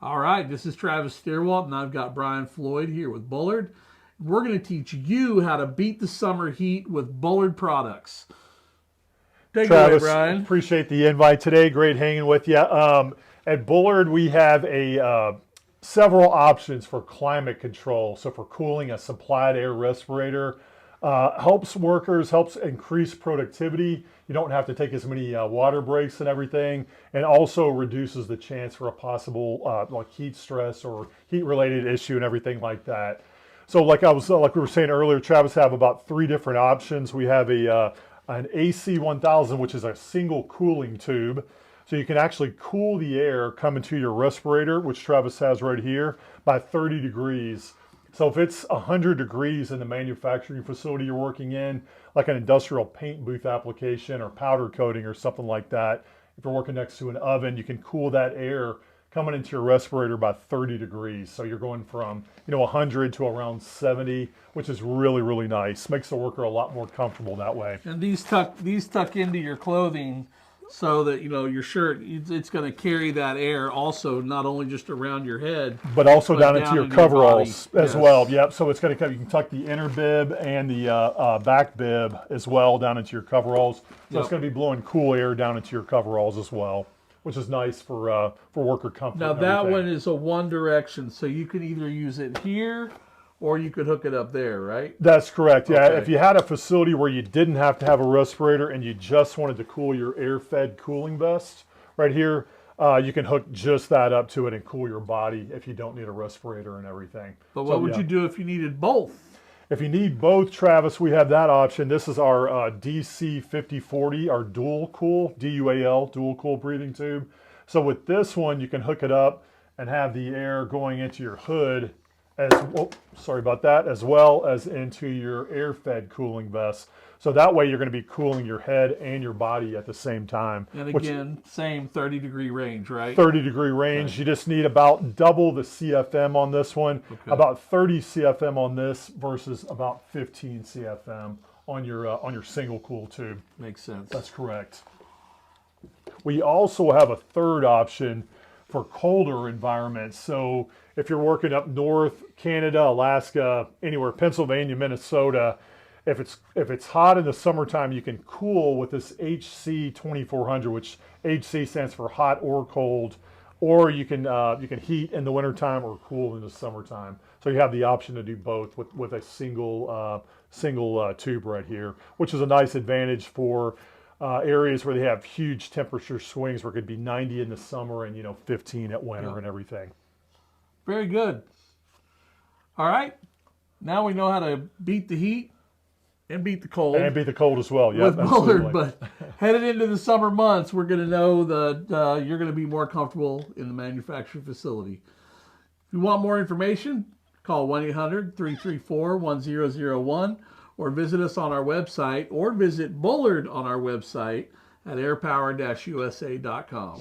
All right, this is Travis Steerwalt, and I've got Brian Floyd here with Bullard. We're going to teach you how to beat the summer heat with Bullard products. Take it away, Brian. Appreciate the invite today. Great hanging with you. At Bullard, we have several options for climate control. So for cooling, a supplied air respirator helps workers, helps increase productivity. You don't have to take as many water breaks and everything, and also reduces the chance for a possible like heat stress or heat-related issue and everything like that. So like we were saying earlier, Travis have about 3 different options. We have an AC 1000, which is a single cooling tube. So you can actually cool the air coming to your respirator, which Travis has right here, by 30 degrees. So if it's 100 degrees in the manufacturing facility you're working in, like an industrial paint booth application or powder coating or something like that, if you're working next to an oven, you can cool that air coming into your respirator by 30 degrees. So you're going from 100 to around 70, which is really, really nice. Makes the worker a lot more comfortable that way. And these tuck into your clothing so that your shirt, it's going to carry that air also, not only just around your head, but also down into your coveralls as well. Yep. So it's going to you can tuck the inner bib and the back bib as well down into your coveralls. So it's going to be blowing cool air down into your coveralls as well, which is nice for worker comfort. Now that one is a one direction, so you could either use it here or you could hook it up there, right? That's correct, yeah. Okay. If you had a facility where you didn't have to have a respirator and you just wanted to cool your air-fed cooling vest, right here, you can hook just that up to it and cool your body if you don't need a respirator and everything. But what would you do if you needed both? If you need both, Travis, we have that option. This is our DC 5040, our dual cool, DUAL, dual cool breathing tube. So with this one, you can hook it up and have the air going into your hood as well as into your air-fed cooling vest. So that way you're going to be cooling your head and your body at the same time. And again, same 30-degree range, right? 30-degree range. Okay. You just need about double the CFM on this one, about 30 CFM on this versus about 15 CFM on your single cool tube. Makes sense. That's correct. We also have a third option for colder environments. So if you're working up north, Canada, Alaska, anywhere, Pennsylvania, Minnesota, if it's hot in the summertime, you can cool with this HC 2400, which HC stands for hot or cold, or you can heat in the wintertime or cool in the summertime. So you have the option to do both with a single tube right here, which is a nice advantage for areas where they have huge temperature swings, where it could be 90 in the summer and 15 at winter and everything. Very good. All right, now we know how to beat the heat and beat the cold. And beat the cold as well, yeah. With Bullard, but headed into the summer months, we're going to know that you're going to be more comfortable in the manufacturing facility. If you want more information, call 1-800-334-1001 or visit us on our website, or visit Bullard on our website at airpower-usa.com.